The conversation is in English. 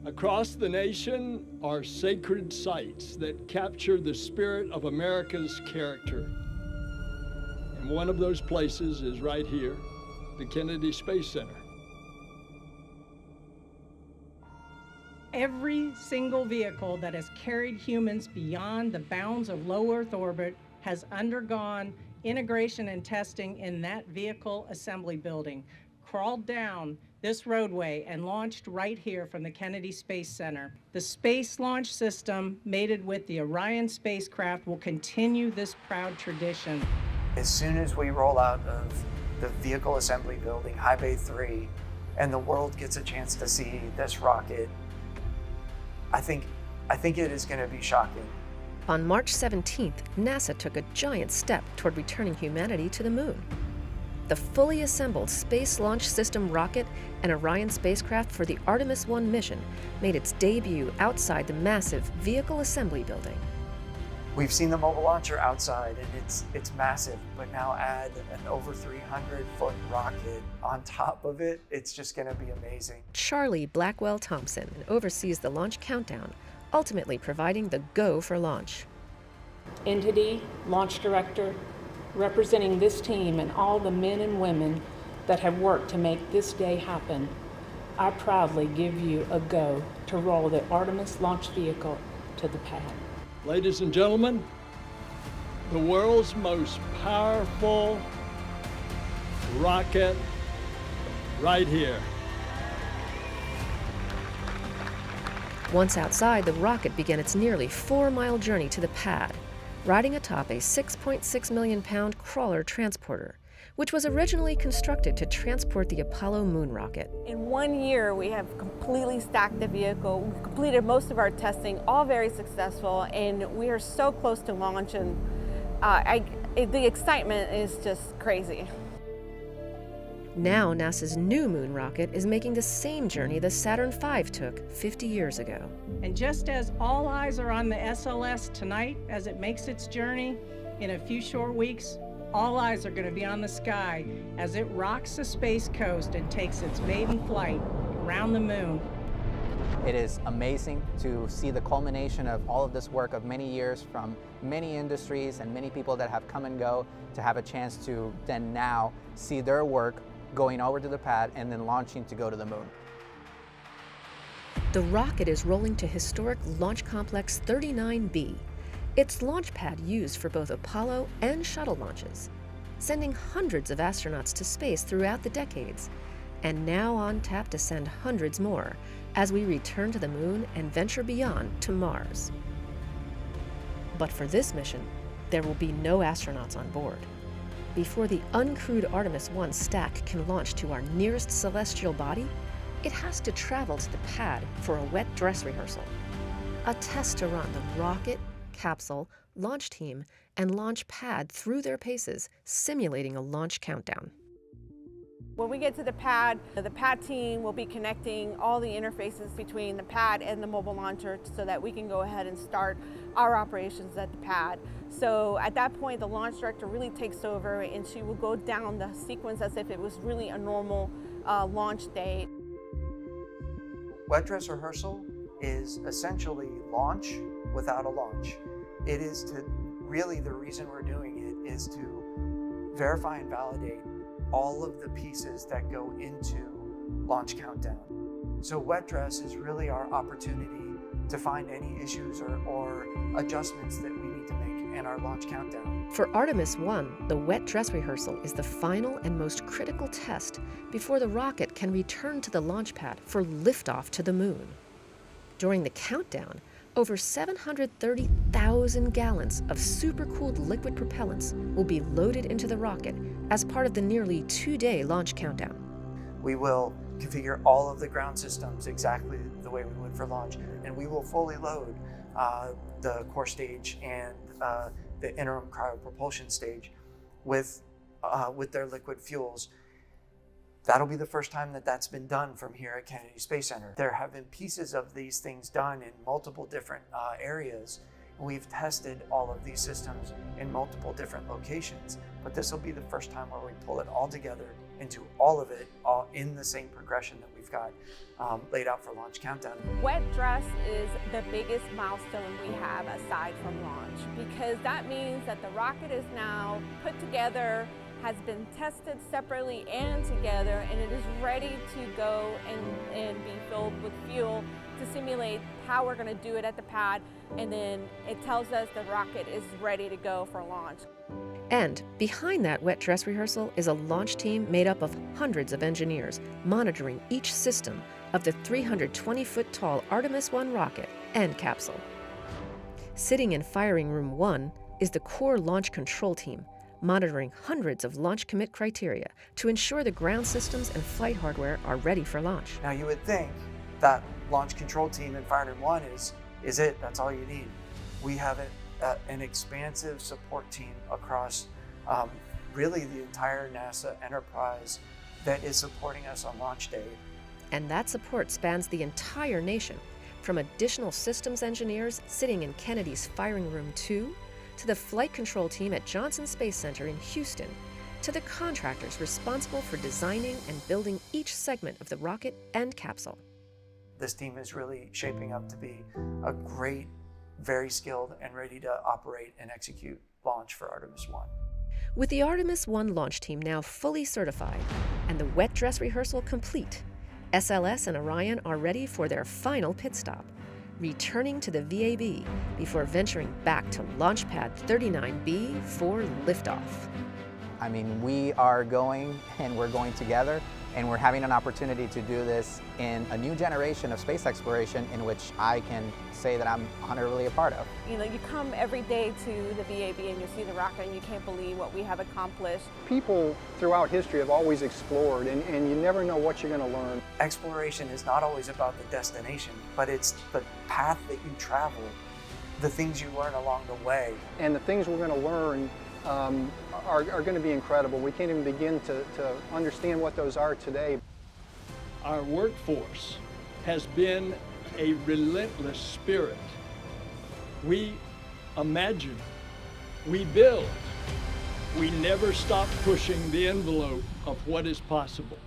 Across the nation are sacred sites that capture the spirit of America's character. And one of those places is right here, the Kennedy Space Center. Every single vehicle that has carried humans beyond the bounds of low Earth orbit has undergone integration and testing in that vehicle assembly building, crawled down this roadway and launched right here from the Kennedy Space Center. The Space Launch System, mated with the Orion spacecraft, will continue this proud tradition. As soon as we roll out of the vehicle assembly building, High Bay 3, and the world gets a chance to see this rocket, I think it is going to be shocking. On March 17th, NASA took a giant step toward returning humanity to the moon. The fully assembled Space Launch System rocket and Orion spacecraft for the Artemis 1 mission made its debut outside the massive vehicle assembly building. We've seen the mobile launcher outside, and it's massive, but now add an over 300-foot rocket on top of it, it's just going to be amazing. Charlie Blackwell Thompson oversees the launch countdown, ultimately providing the go for launch. Entity, launch director, representing this team and all the men and women that have worked to make this day happen, I proudly give you a go to roll the Artemis launch vehicle to the pad. Ladies and gentlemen, the world's most powerful rocket right here. Once outside, the rocket began its nearly 4-mile journey to the pad, riding atop a 6.6 million pound crawler transporter, which was originally constructed to transport the Apollo moon rocket. In 1 year, we have completely stacked the vehicle. We've completed most of our testing, all very successful, and we are so close to launch, and the excitement is just crazy. Now NASA's new moon rocket is making the same journey the Saturn V took 50 years ago. And just as all eyes are on the SLS tonight as it makes its journey, in a few short weeks, all eyes are going to be on the sky as it rocks the space coast and takes its maiden flight around the moon. It is amazing to see the culmination of all of this work of many years from many industries and many people that have come and go, to have a chance to then now see their work going over to the pad and then launching to go to the moon. The rocket is rolling to historic Launch Complex 39B. It's launch pad used for both Apollo and shuttle launches, sending hundreds of astronauts to space throughout the decades, and now on tap to send hundreds more as we return to the moon and venture beyond to Mars. But for this mission, there will be no astronauts on board. Before the uncrewed Artemis 1 stack can launch to our nearest celestial body, it has to travel to the pad for a wet dress rehearsal, a test to run the rocket, capsule, launch team, and launch pad through their paces, simulating a launch countdown. When we get to the pad team will be connecting all the interfaces between the pad and the mobile launcher so that we can go ahead and start our operations at the pad. So at that point, the launch director really takes over, and she will go down the sequence as if it was really a normal launch day. Wet dress rehearsal is essentially launch without a launch. It is really the reason we're doing it is to verify and validate all of the pieces that go into launch countdown. So wet dress is really our opportunity to find any issues or adjustments that we need to make in our launch countdown. For Artemis 1, the wet dress rehearsal is the final and most critical test before the rocket can return to the launch pad for liftoff to the moon. During the countdown, over 730,000 gallons of supercooled liquid propellants will be loaded into the rocket as part of the nearly 2-day launch countdown. We will configure all of the ground systems exactly the way we would for launch, and we will fully load the core stage and the interim cryopropulsion stage with their liquid fuels. That'll be the first time that that's been done from here at Kennedy Space Center. There have been pieces of these things done in multiple different areas. We've tested all of these systems in multiple different locations, but this will be the first time where we pull it all together and do all of it all in the same progression that we've got laid out for launch countdown. Wet dress is the biggest milestone we have aside from launch, because that means that the rocket is now put together, has been tested separately and together, and it is ready to go and be filled with fuel to simulate how we're going to do it at the pad, and then it tells us the rocket is ready to go for launch. And behind that wet dress rehearsal is a launch team made up of hundreds of engineers monitoring each system of the 320-foot-tall Artemis 1 rocket and capsule. Sitting in firing room 1 is the core launch control team, monitoring hundreds of launch commit criteria to ensure the ground systems and flight hardware are ready for launch. Now you would think that launch control team in firing room 1 is it, that's all you need. We have an expansive support team across really the entire NASA enterprise that is supporting us on launch day. And that support spans the entire nation, from additional systems engineers sitting in Kennedy's firing room 2, to the flight control team at Johnson Space Center in Houston, to the contractors responsible for designing and building each segment of the rocket and capsule. This team is really shaping up to be a great, very skilled and ready to operate and execute launch for Artemis 1. With the Artemis 1 launch team now fully certified and the wet dress rehearsal complete, SLS and Orion are ready for their final pit stop, returning to the VAB before venturing back to Launch Pad 39B for liftoff. I mean, we are going, and we're going together, and we're having an opportunity to do this in a new generation of space exploration in which I can say that I'm honorably a part of. You know, you come every day to the VAB and you see the rocket and you can't believe what we have accomplished. People throughout history have always explored, and you never know what you're going to learn. Exploration is not always about the destination, but it's the path that you travel, the things you learn along the way. And the things we're going to learn are going to be incredible. We can't even begin to understand what those are today. Our workforce has been a relentless spirit. We imagine, we build, we never stop pushing the envelope of what is possible.